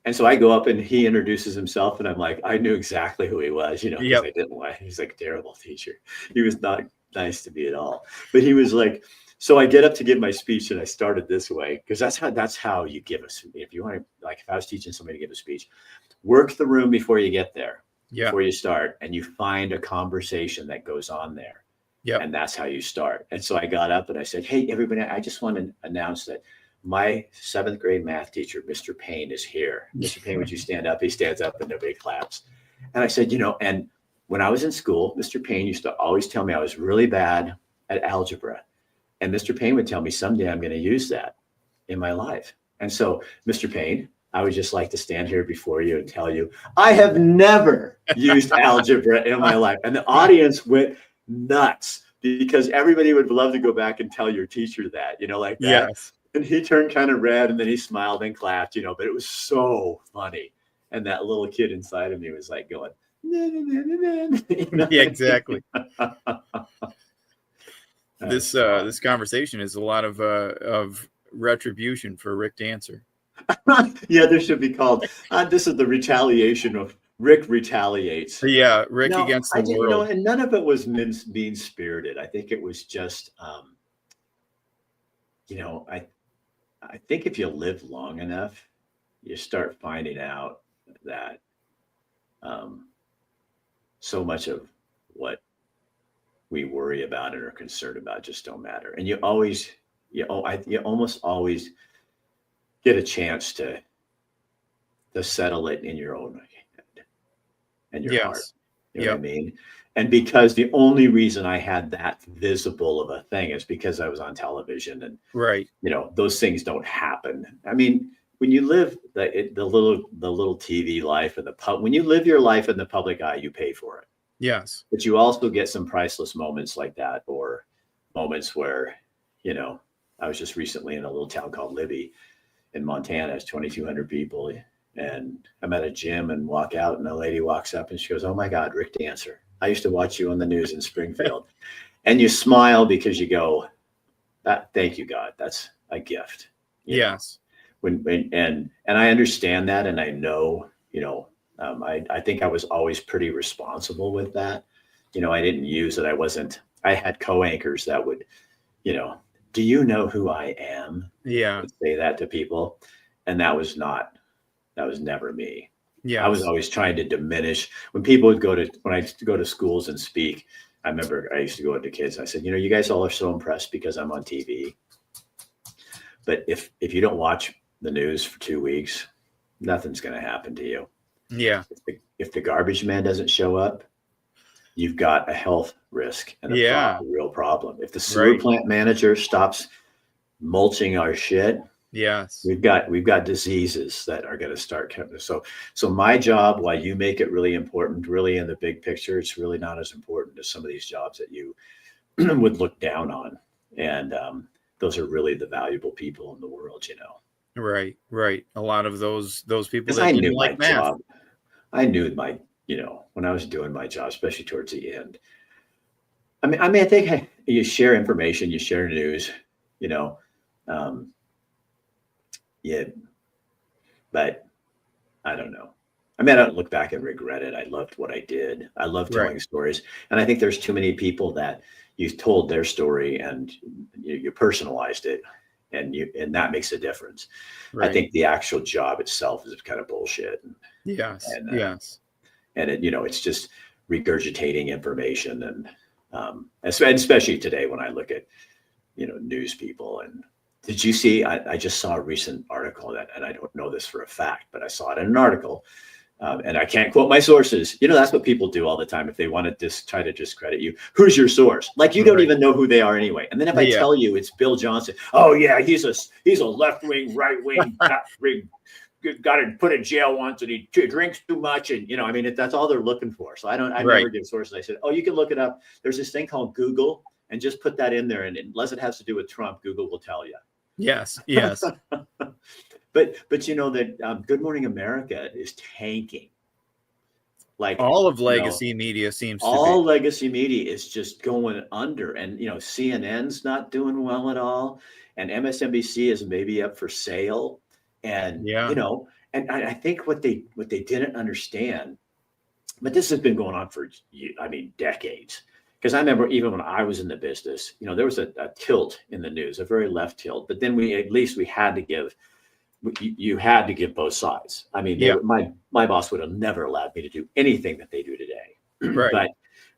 And so I go up and he introduces himself, and I'm like, I knew exactly who he was, because Yep. I didn't lie. He's like a terrible teacher. He was not nice to me at all. But he was like, so I get up to give my speech, and I started this way, because that's how you give us. If you want to, like, if I was teaching somebody to give a speech, work the room before you get there, before you start, and you find a conversation that goes on there. Yeah. And that's how you start. And so I got up and I said, hey, everybody, I just want to announce that my 7th grade math teacher, Mr. Payne, is here. Mr. Payne, would you stand up? He stands up and nobody claps. And I said, and when I was in school, Mr. Payne used to always tell me I was really bad at algebra. And Mr. Payne would tell me someday I'm going to use that in my life. And so, Mr. Payne, I would just like to stand here before you and tell you, I have never used algebra in my life. And the audience went nuts, because everybody would love to go back and tell your teacher that, like that. Yes. And he turned kind of red, and then he smiled and clapped, but it was so funny. And that little kid inside of me was like going, Yeah, exactly. This conversation is a lot of retribution for Rick Dancer. Yeah, this should be called, this is the retaliation of Rick retaliates. Yeah, Rick against the world. And none of it was mean spirited. I think it was just, I think if you live long enough, you start finding out that so much of what we worry about and are concerned about just don't matter. And you almost always get a chance to settle it in your own head and your heart. You know what I mean? And because the only reason I had that visible of a thing is because I was on television, and those things don't happen. I mean, when you live the little TV life in when you live your life in the public eye, you pay for it. Yes. But you also get some priceless moments like that, or moments where, I was just recently in a little town called Libby in Montana. It's 2,200 people. And I'm at a gym and walk out, and a lady walks up and she goes, oh my God, Rick Dancer. I used to watch you on the news in Springfield. And you smile because you go, thank you, God. That's a gift. Yes. And I understand that. And I know, I think I was always pretty responsible with that. I didn't use it. I had co-anchors that would, do you know who I am? Yeah. I'd say that to people. And that was never me. Yeah. I was always trying to diminish when people would when I used to go to schools and speak. I remember I used to go up to kids. And I said, you guys all are so impressed because I'm on TV. But if you don't watch the news for 2 weeks, nothing's going to happen to you. Yeah. If the garbage man doesn't show up, you've got a health risk and a real problem. If the sewer plant manager stops mulching our shit, yes, we've got diseases that are going to start coming. So my job, while you make it really important, really in the big picture, it's really not as important as some of these jobs that you would look down on. And those are really the valuable people in the world, Right. A lot of those people that I didn't knew like my math. job. I knew when I was doing my job, especially towards the end. I mean, I think you share information, you share news, but I don't know. I mean, I don't look back and regret it. I loved what I did. I love telling stories. And I think there's too many people that you told their story and you personalized it, and that makes a difference. I think the actual job itself is kind of bullshit. Yes. And it, it's just regurgitating information. And especially today when I look at, news people. And did you see, I just saw a recent article and I don't know this for a fact, but I saw it in an article. And I can't quote my sources. That's what people do all the time. If they want to try to discredit you, who's your source? Like you don't even know who they are anyway. And then if I tell you it's Bill Johnson, oh yeah, he's a left wing, right wing, got to put in jail once, and he drinks too much, and that's all they're looking for. So I never give sources. I said, oh, you can look it up. There's this thing called Google, and just put that in there, and unless it has to do with Trump, Google will tell you. Yes. But that Good Morning America is tanking. Like all of legacy media seems to be. All legacy media is just going under, and CNN's not doing well at all, and MSNBC is maybe up for sale, and and I think what they didn't understand, but this has been going on for decades. Because I remember even when I was in the business, there was a tilt in the news, a very left tilt, but then we had to give. You had to give both sides. My boss would have never allowed me to do anything that they do today. Right.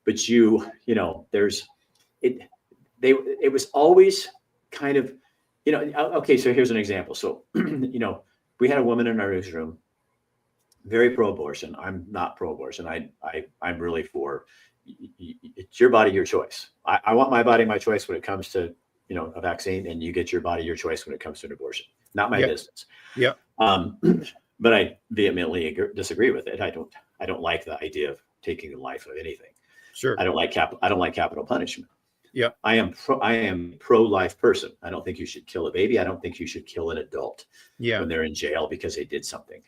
but there's it. It was always kind of, okay. So here's an example. So, we had a woman in our newsroom, very pro-abortion. I'm not pro-abortion. I'm really for. It's your body, your choice. I want my body, my choice when it comes to a vaccine, and you get your body, your choice when it comes to an abortion. Not my business. Yeah. But I vehemently disagree with it. I don't like the idea of taking the life of anything. Sure. I don't like capital punishment. Yeah. I am pro-life person. I don't think you should kill a baby. I don't think you should kill an adult when they're in jail because they did something.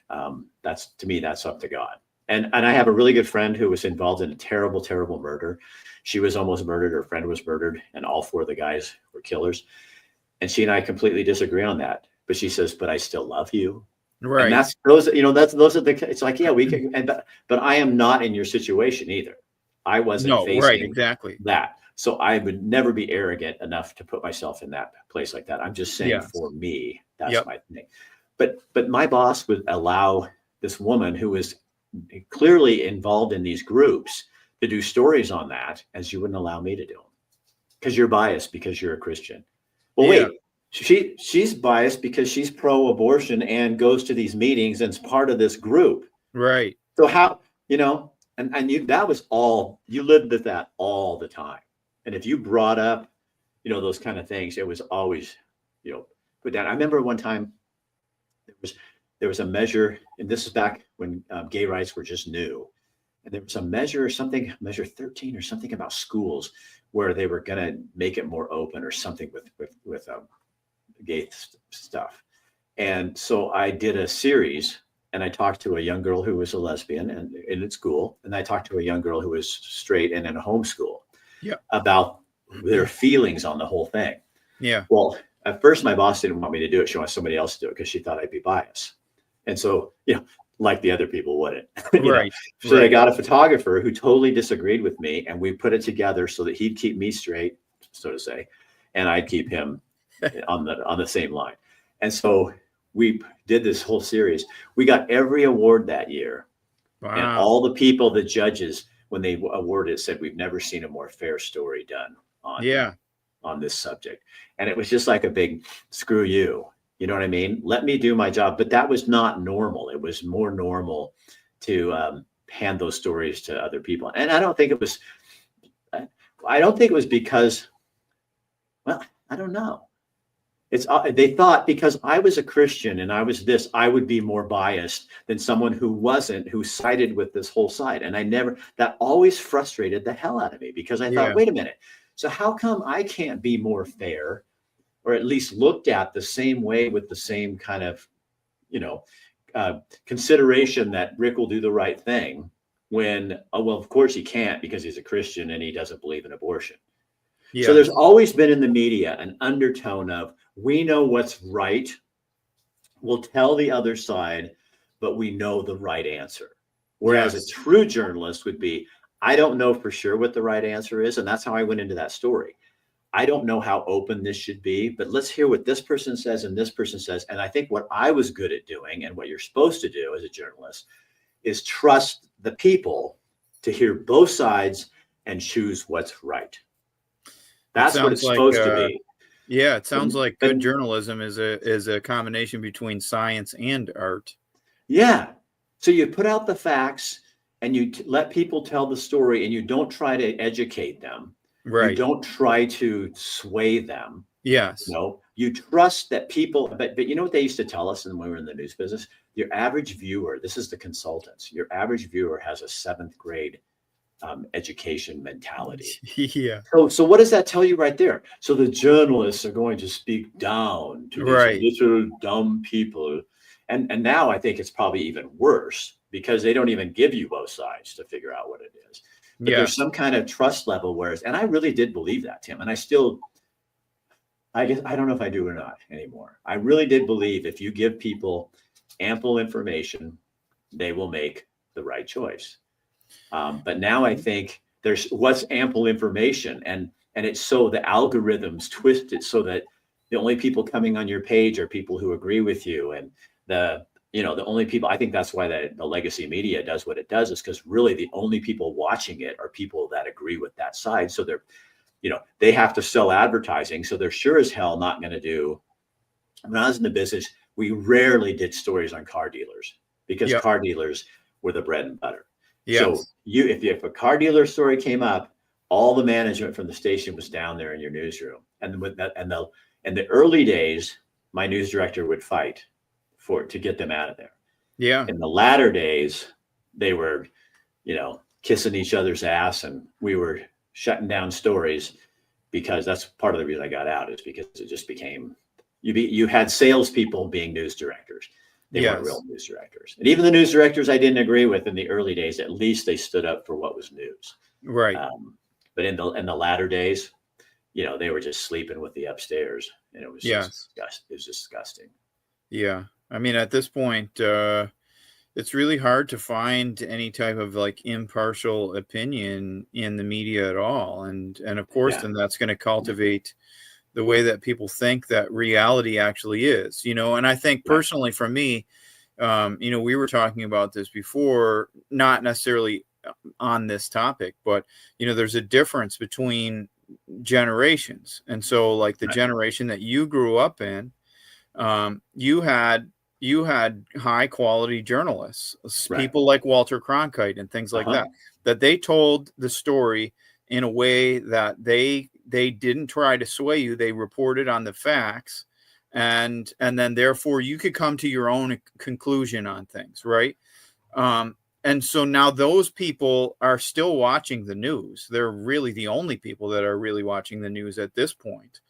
That's up to God. And I have a really good friend who was involved in a terrible, terrible murder. She was almost murdered. Her friend was murdered, and all four of the guys were killers. And she and I completely disagree on that. But she says, "But I still love you." Right. And those are the. It's like, yeah, we can. But I am not in your situation either. I wasn't facing that. So I would never be arrogant enough to put myself in that place like that. I'm just saying, for me, that's my thing. But my boss would allow this woman who was clearly involved in these groups to do stories on that, as you wouldn't allow me to do them because you're biased because you're a Christian. Well, wait. She's biased because she's pro-abortion and goes to these meetings and is part of this group. Right. So how, and you, that was all, you lived with that all the time. And if you brought up, those kind of things, it was always, put down. I remember one time there was a measure, and this is back when gay rights were just new. And there was a measure 13 or something about schools where they were going to make it more open or something with gay stuff. And so I did a series, and I talked to a young girl who was a lesbian and in school, and I talked to a young girl who was straight and in a homeschool about their feelings on the whole thing. Yeah. Well, at first my boss didn't want me to do it. She wanted somebody else to do it because she thought I'd be biased. And so, like the other people wouldn't. Right. So I got a photographer who totally disagreed with me, and we put it together so that he'd keep me straight, so to say, and I'd keep him on the same line. And so we did this whole series. We got every award that year. Wow. And all the people, the judges, when they awarded it, said, "We've never seen a more fair story done on this subject." And it was just like a big screw you. You know what I mean? Let me do my job. But that was not normal. It was more normal to hand those stories to other people. And I don't think it was because, well, I don't know. They thought because I was a Christian and I was this, I would be more biased than someone who wasn't, who sided with this whole side. And that always frustrated the hell out of me because I thought, wait a minute. So how come I can't be more fair, or at least looked at the same way with the same kind of, consideration that Rick will do the right thing when, well, of course he can't because he's a Christian and he doesn't believe in abortion. Yeah. So there's always been in the media an undertone of, we know what's right. We'll tell the other side, but we know the right answer. Whereas a true journalist would be, I don't know for sure what the right answer is. And that's how I went into that story. I don't know how open this should be, but let's hear what this person says and this person says. And I think what I was good at doing and what you're supposed to do as a journalist is trust the people to hear both sides and choose what's right. It That's what sounds it's like supposed to be. yeah, it sounds like But good journalism is a combination between science and art. yeah, so you put out the facts and you let people tell the story, and you don't try to educate them. You Right. don't try to sway them. Yes. You trust that people, but you know what they used to tell us when we were in the news business? Your average viewer, this is the consultants, your average viewer has a seventh grade education mentality. Yeah. So what does that tell you right there? So the journalists are going to speak down to these Right. little dumb people. And now I think it's probably even worse because they don't even give you both sides to figure out what it is. But there's Yes. some kind of trust level where and I really did believe that, Tim. And I guess I don't know if I do or not anymore. I really did believe if you give people ample information, they will make the right choice. But now I think there's what's ample information, and it's so the algorithms twist it so that the only people coming on your page are people who agree with you, and the only people. I think that's why the legacy media does what it does, is because really the only people watching it are people that agree with that side. So they have to sell advertising, so they're sure as hell not going to do. When I was in the business, we rarely did stories on car dealers because Yep. car dealers were the bread and butter. So Yes. if a car dealer story came up, all the management from the station was down there in your newsroom. And with that, and in the early days, my news director would fight to get them out of there. Yeah. In the latter days, they were, kissing each other's ass, and we were shutting down stories, because that's part of the reason I got out, is because it just became you had salespeople being news directors. They weren't Yes. real news directors. And even the news directors I didn't agree with in the early days, at least they stood up for what was news. Right. But in the latter days, they were just sleeping with the upstairs, and it was Yes. disgusting. Yeah. I mean, at this point, it's really hard to find any type of like impartial opinion in the media at all. And of course, then that's going to cultivate the way that people think that reality actually is, and I think personally for me, we were talking about this before, not necessarily on this topic, but, there's a difference between generations. And so like the generation that you grew up in, you had high quality journalists, people like Walter Cronkite and things like that they told the story in a way that they didn't try to sway you. They reported on the facts, and then therefore you could come to your own conclusion on things, right? And so now those people are still watching the news. They're really the only people that are really watching the news at this point.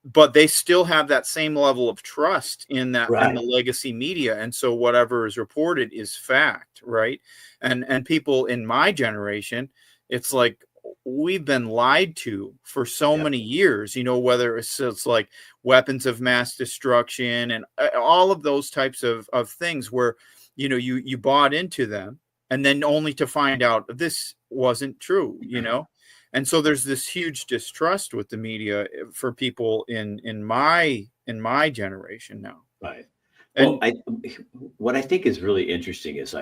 But they still have that same level of trust in that in the legacy media, and so whatever is reported is fact, right? And people in my generation, it's like we've been lied to for so many years, whether it's like weapons of mass destruction and all of those types of things where you bought into them, and then only to find out this wasn't true, And so there's this huge distrust with the media for people in my generation now. Right. And Well, what I think is really interesting is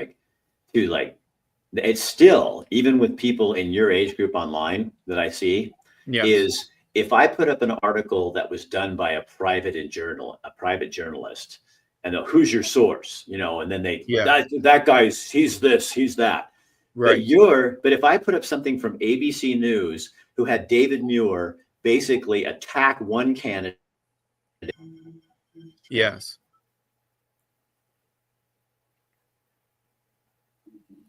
it's still, even with people in your age group online that I see, is if I put up an article that was done by a private journalist, and who's your source, and then that guy's, he's this, he's that. Right. But if I put up something from ABC News, who had David Muir basically attack one candidate. Yes.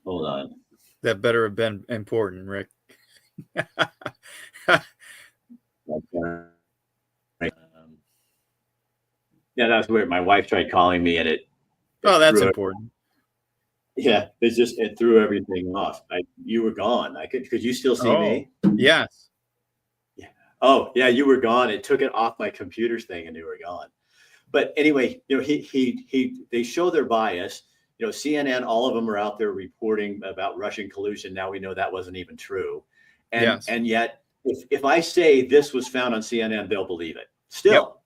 Hold on. That better have been important, Rick. Yeah, that's weird. My wife tried calling me, and it that's important. Yeah, it threw everything off. You were gone. Could you still see me? Yes. Yeah. Oh, yeah, you were gone. It took it off my computer thing, and you were gone. But anyway, they show their bias. CNN, all of them are out there reporting about Russian collusion. Now we know that wasn't even true. And yet, if I say this was found on CNN, they'll believe it. Still,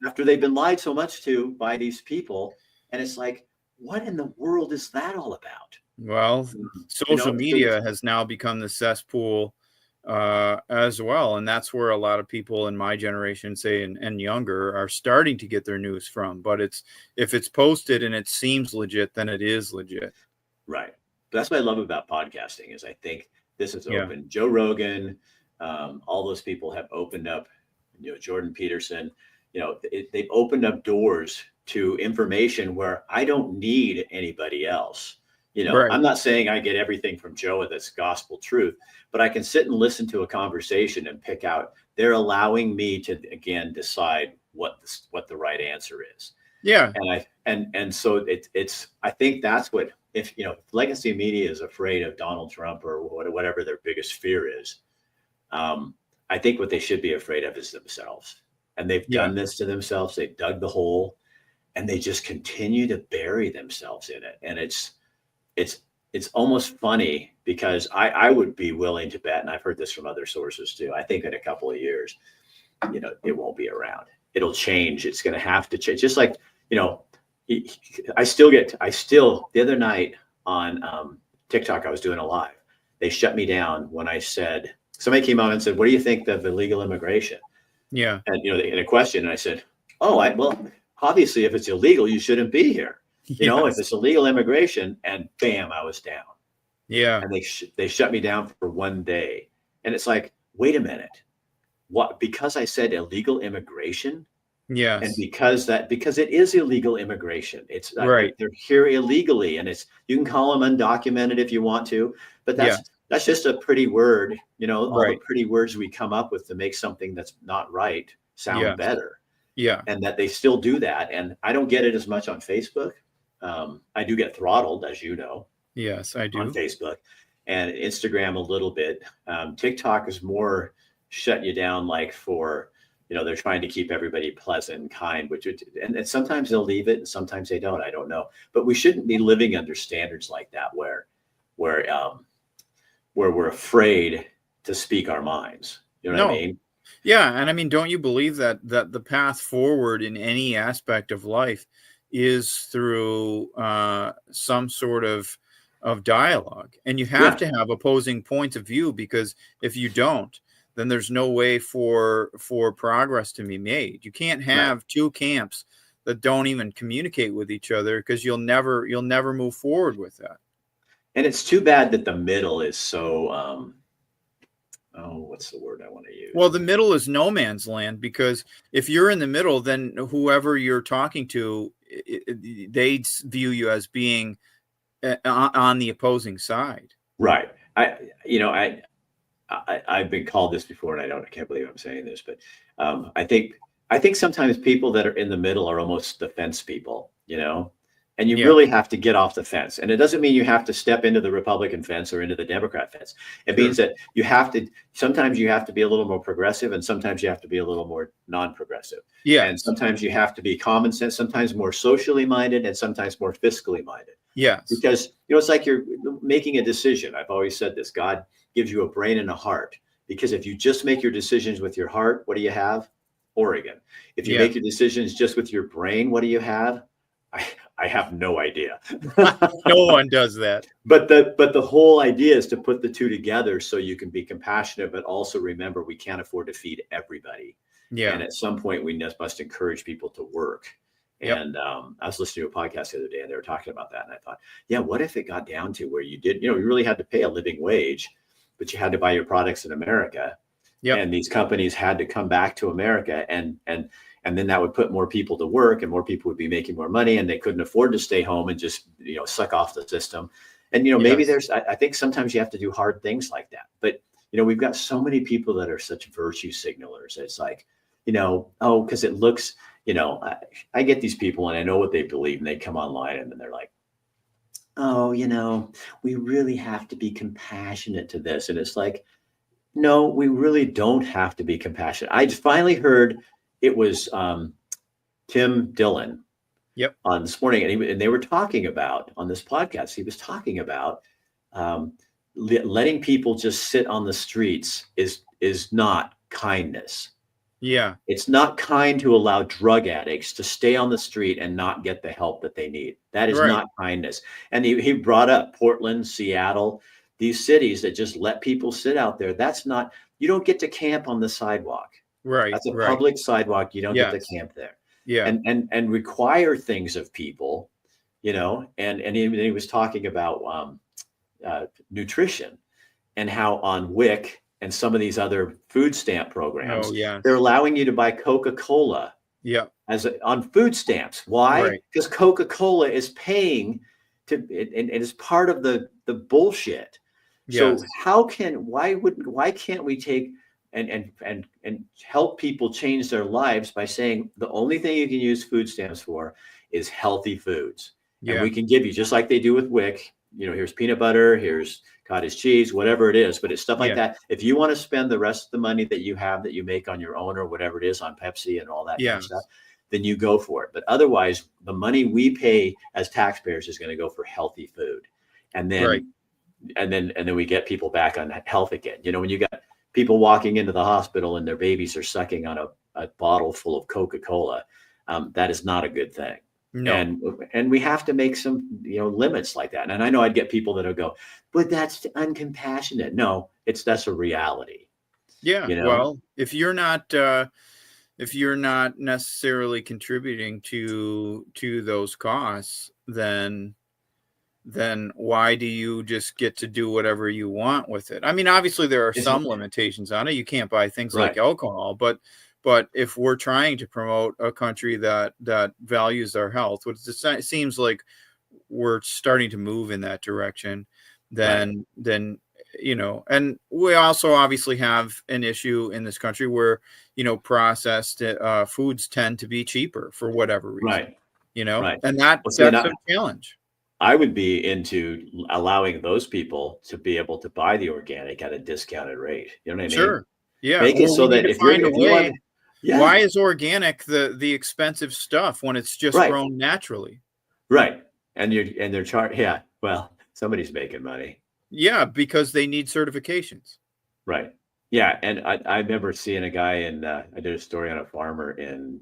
after they've been lied so much to by these people, and it's like, what in the world is that all about? Well, You know, social media has now become the cesspool as well, and that's where a lot of people in my generation, say, and younger, are starting to get their news from. But it's if it's posted and it seems legit, then it is legit. right. That's what I love about podcasting is I think this is Yeah, open. Joe Rogan, all those people have opened up, Jordan Peterson, they've opened up doors to information where I don't need anybody else. right. I'm not saying I get everything from Joe that's gospel truth, but I can sit and listen to a conversation and pick out. They're allowing me to again decide what the right answer is. Yeah, And so it's I think that's what if legacy media is afraid of Donald Trump or whatever their biggest fear is. I think what they should be afraid of is themselves, and they've yeah, done this to themselves. They dug the hole, and they just continue to bury themselves in it. And it's it's almost funny because I would be willing to bet, and I've heard this from other sources too. I think in a couple of years, it won't be around. It'll change. It's going to have to change. Just like, you know, I still the other night on TikTok, I was doing a live. They shut me down when I said, somebody came on and said, what do you think of illegal immigration? yeah. And, in a question, and I said, well, obviously, if it's illegal, you shouldn't be here. If Yes. it's illegal immigration, and bam, I was down. Yeah. And they shut me down for one day. And it's like, wait a minute. What? Because I said illegal immigration, and Yes. because it is illegal immigration. It's Right. they're here illegally, and you can call them undocumented if you want to, but Yeah. that's just a pretty word. All the Right. pretty words we come up with to make something that's not right sound Yes. better, Yeah. and that they still do that. And I don't get it as much on Facebook. I do get throttled, as you know, Yes, I on do. Facebook and Instagram a little bit. TikTok is more shut you down, like for, they're trying to keep everybody pleasant and kind, and sometimes they'll leave it and sometimes they don't. I don't know. But we shouldn't be living under standards like that where, where we're afraid to speak our minds. You know what I No. mean? Yeah, and I mean, don't you believe that the path forward in any aspect of life is through some sort of dialogue, and you have Yeah, to have opposing points of view, because if you don't, then there's no way for progress to be made. You can't right. have two camps that don't even communicate with each other, because you'll never move forward with that. And it's too bad that the middle is so, what's the word I want to use? Well, the middle is no man's land, because if you're in the middle, then whoever you're talking to, they view you as being on the opposing side. Right. I've been called this before, and I can't believe I'm saying this, but I think sometimes people that are in the middle are almost the fence people, and you Yeah, really have to get off the fence. And it doesn't mean you have to step into the Republican fence or into the Democrat fence. It means sure. that sometimes you have to be a little more progressive, and sometimes you have to be a little more non-progressive. And Yes, sometimes you have to be common sense, sometimes more socially minded, and sometimes more fiscally minded. yes, Because it's like you're making a decision. I've always said this: God gives you a brain and a heart. Because if you just make your decisions with your heart, what do you have? Oregon. If you yeah. make your decisions just with your brain, what do you have? I have no idea. No one does that. But the whole idea is to put the two together so you can be compassionate, but also remember we can't afford to feed everybody. And Yeah. at some point, we must encourage people to work. Yep. And I was listening to a podcast the other day, and they were talking about that. And I thought, yeah, what if it got down to where you really had to pay a living wage, but you had to buy your products in America, Yep. and these companies had to come back to America, and then that would put more people to work, and more people would be making more money, and they couldn't afford to stay home and just suck off the system. And maybe Yes. I think sometimes you have to do hard things like that. But we've got so many people that are such virtue signalers. It's like, because it looks, I get these people and I know what they believe, and they come online and then they're like, oh, we really have to be compassionate to this. And it's like, no, we really don't have to be compassionate. I finally heard it was Tim Dillon Yep. on this morning, and they were talking about on this podcast. He was talking about letting people just sit on the streets is not kindness. Yeah. It's not kind to allow drug addicts to stay on the street and not get the help that they need. That is Right. not kindness. And he brought up Portland, Seattle, these cities that just let people sit out there. That's not, you don't get to camp on the sidewalk. Right. That's a Right. public sidewalk. You don't get to Yes. camp there. Yeah. And require things of people, and he was talking about nutrition and how on WIC and some of these other food stamp programs, Oh, yes. they're allowing you to buy Coca-Cola Yeah. on food stamps. Why? Right. Because Coca-Cola is paying and it is part of the bullshit. So Yes. why can't we take and help people change their lives by saying the only thing you can use food stamps for is healthy foods. And Yeah. we can give you, just like they do with WIC, here's peanut butter, here's cottage cheese, whatever it is, but it's stuff like Yeah. that. If you want to spend the rest of the money that you have that you make on your own or whatever it is on Pepsi and all that kind of Yes. stuff, then you go for it. But otherwise, the money we pay as taxpayers is going to go for healthy food. And then Right. and then we get people back on health again. When you got people walking into the hospital and their babies are sucking on a bottle full of Coca-Cola, that is not a good thing. No. And we have to make some limits like that. And I know I'd get people that'll go, but that's uncompassionate. No, that's a reality. Yeah. Well, if you're not necessarily contributing to those costs, then why do you just get to do whatever you want with it? I mean, obviously there are some limitations on it. You can't buy things like alcohol, but if we're trying to promote a country that values our health, which it seems like we're starting to move in that direction, then and we also obviously have an issue in this country where processed foods tend to be cheaper for whatever reason, right. And that's a challenge. I would be into allowing those people to be able to buy the organic at a discounted rate. You know what I mean? Sure. Yeah. Make it so that if you want, why is organic the expensive stuff when it's just grown naturally? Right. And they're charged. Yeah. Well, somebody's making money. Yeah, because they need certifications. Right. Yeah. And I remember seeing a guy I did a story on a farmer in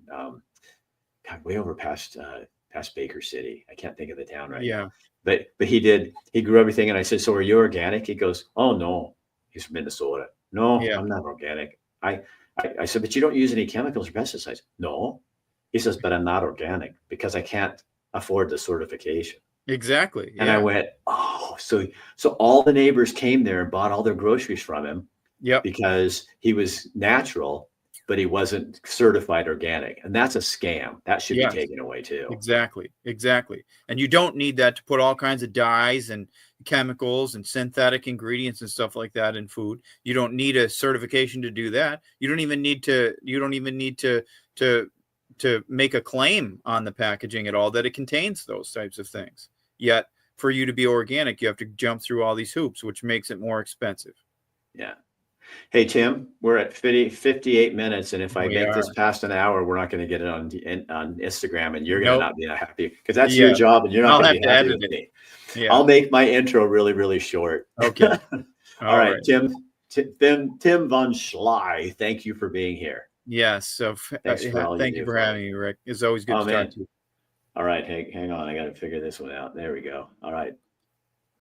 way over past Baker City. I can't think of the town right now. But he grew everything. And I said, so are you organic? He goes, oh no. He's from Minnesota. No, I'm not organic. I said, but you don't use any chemicals or pesticides. No. He says, but I'm not organic because I can't afford the certification. Exactly. And I went, oh, so all the neighbors came there and bought all their groceries from him. Yep. Because he was natural, but he wasn't certified organic. And that's a scam. That should be taken away too. Exactly. And you don't need that to put all kinds of dyes and chemicals and synthetic ingredients and stuff like that in food. You don't need a certification to do that. You don't even need to make a claim on the packaging at all that it contains those types of things. Yet for you to be organic, you have to jump through all these hoops, which makes it more expensive. Yeah. Hey, Tim, we're at 58 minutes. And if I make this past an hour, we're not going to get it on Instagram, and you're going to not be happy because that's your job and you're not going to be happy with me. Yeah. I'll make my intro really, really short. Okay. All right. Tim von Schleh, thank you for being here. Yes. So thank you for having me, Rick. It's always good to talk to you. All right. Hang on. I got to figure this one out. There we go. All right.